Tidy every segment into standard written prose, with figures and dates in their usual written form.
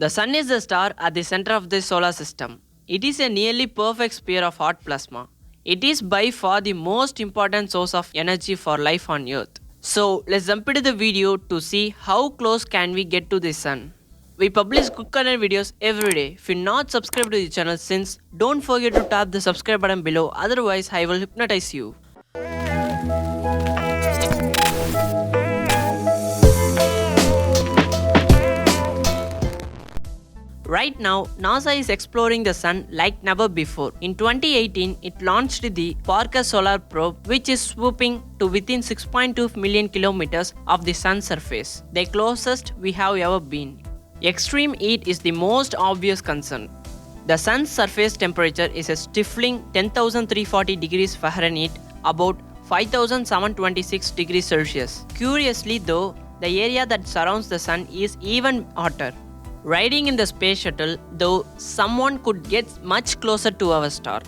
The Sun is the star at the center of the solar system. It is a nearly perfect sphere of hot plasma. It is by far the most important source of energy for life on Earth. So let's jump into the video to see how close can we get to the Sun. We publish good content videos every day. If you're not subscribed to the channel since, don't forget to tap the subscribe button below, otherwise I will hypnotize you. Right now, NASA is exploring the Sun like never before. In 2018, it launched the Parker Solar Probe, which is swooping to within 6.2 million kilometers of the Sun's surface, the closest we have ever been. Extreme heat is the most obvious concern. The Sun's surface temperature is a stifling 10,340 degrees Fahrenheit, about 5,726 degrees Celsius. Curiously though, the area that surrounds the Sun is even hotter. Riding in the space shuttle, though, someone could get much closer to our star.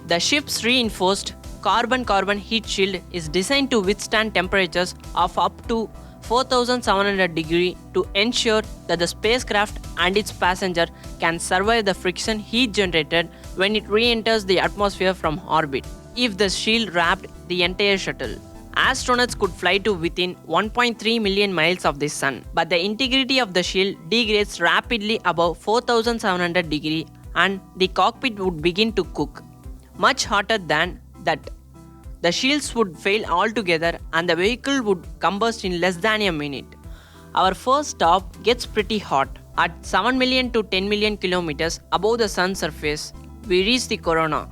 The ship's reinforced carbon-carbon heat shield is designed to withstand temperatures of up to 4,700 degrees to ensure that the spacecraft and its passenger can survive the friction heat generated when it re-enters the atmosphere from orbit. If the shield wrapped the entire shuttle, astronauts could fly to within 1.3 million miles of the Sun, but the integrity of the shield degrades rapidly above 4,700 degrees and the cockpit would begin to cook. Much hotter than that, the shields would fail altogether and the vehicle would combust in less than a minute. Our first stop gets pretty hot. At 7 million to 10 million kilometers above the Sun's surface, we reach the corona,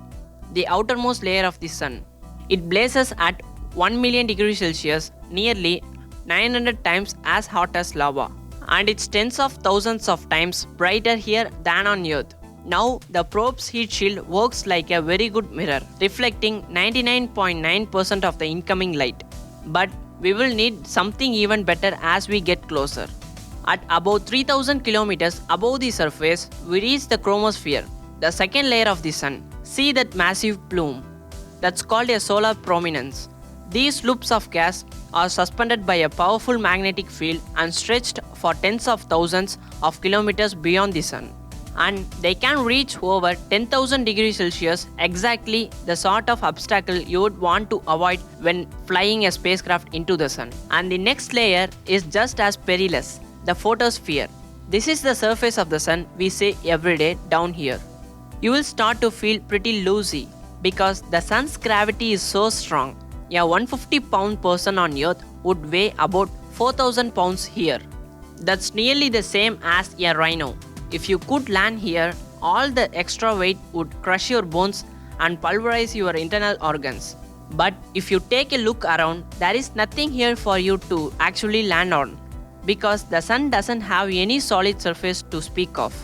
the outermost layer of the Sun. It blazes at 1 million degrees Celsius, nearly 900 times as hot as lava, and it's tens of thousands of times brighter here than on Earth. Now, the probe's heat shield works like a very good mirror, reflecting 99.9% of the incoming light. But we will need something even better as we get closer. At about 3000 kilometers above the surface, we reach the chromosphere, the second layer of the Sun. See that massive plume? That's called a solar prominence. These loops of gas are suspended by a powerful magnetic field and stretched for tens of thousands of kilometers beyond the Sun. And they can reach over 10,000 degrees Celsius, exactly the sort of obstacle you would want to avoid when flying a spacecraft into the Sun. And the next layer is just as perilous, the photosphere. This is the surface of the Sun we see every day down here. You will start to feel pretty loosey because the Sun's gravity is so strong. A 150-pound person on Earth would weigh about 4,000 pounds here. That's nearly the same as a rhino. If you could land here, all the extra weight would crush your bones and pulverize your internal organs. But if you take a look around, there is nothing here for you to actually land on, because the Sun doesn't have any solid surface to speak of.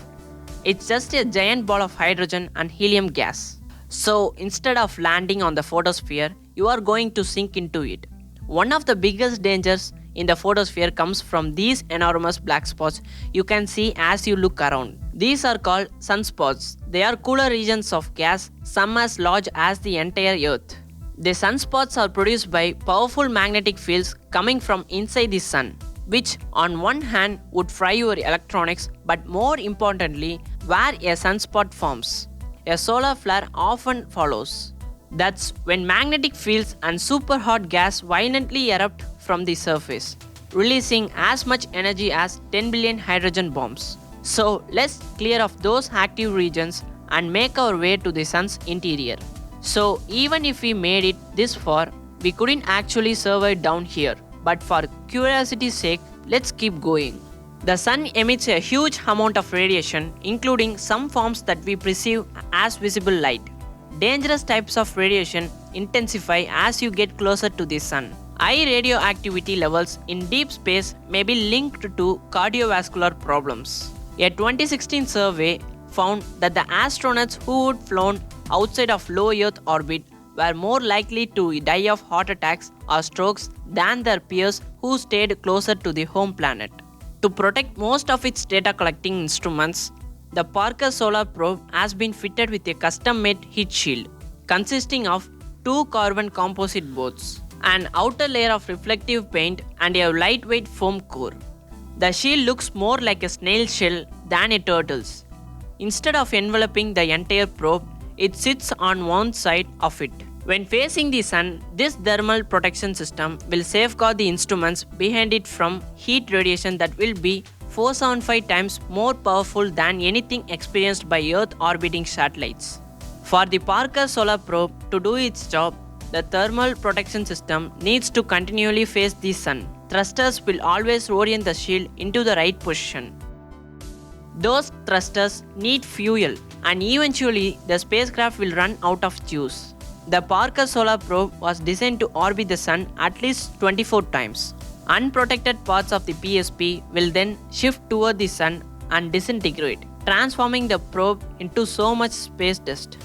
It's just a giant ball of hydrogen and helium gas. So instead of landing on the photosphere, you are going to sink into it. One of the biggest dangers in the photosphere comes from these enormous black spots you can see as you look around. These are called sunspots. They are cooler regions of gas, some as large as the entire Earth. The sunspots are produced by powerful magnetic fields coming from inside the Sun, which on one hand would fry your electronics, but more importantly, where a sunspot forms, a solar flare often follows. That's when magnetic fields and super hot gas violently erupt from the surface, releasing as much energy as 10 billion hydrogen bombs. So let's clear off those active regions and make our way to the Sun's interior. So even if we made it this far, we couldn't actually survive down here. But for curiosity's sake, let's keep going. The Sun emits a huge amount of radiation, including some forms that we perceive as visible light. Dangerous types of radiation intensify as you get closer to the Sun. High radioactivity levels in deep space may be linked to cardiovascular problems. A 2016 survey found that the astronauts who had flown outside of low Earth orbit were more likely to die of heart attacks or strokes than their peers who stayed closer to the home planet. To protect most of its data collecting instruments, the Parker Solar Probe has been fitted with a custom-made heat shield consisting of two carbon composite boards, an outer layer of reflective paint and a lightweight foam core. The shield looks more like a snail shell than a turtle's. Instead of enveloping the entire probe, it sits on one side of it. When facing the sun, this thermal protection system will safeguard the instruments behind it from heat radiation that will be 475 times more powerful than anything experienced by Earth orbiting satellites. For the Parker Solar Probe to do its job, the thermal protection system needs to continually face the sun. Thrusters will always orient the shield into the right position. Those thrusters need fuel, and eventually the spacecraft will run out of juice. The Parker Solar Probe was designed to orbit the sun at least 24 times. Unprotected parts of the PSP will then shift toward the sun and disintegrate, transforming the probe into so much space dust.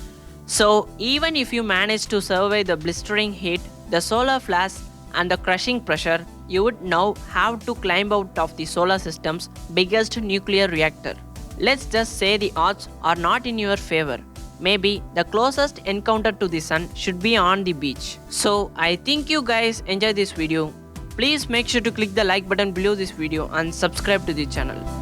So, even if you manage to survive the blistering heat, the solar flash, and the crushing pressure, you would now have to climb out of the solar system's biggest nuclear reactor. Let's just say the odds are not in your favor. Maybe the closest encounter to the sun should be on the beach. So I think you guys enjoyed this video. Please make sure to click the like button below this video and subscribe to the channel.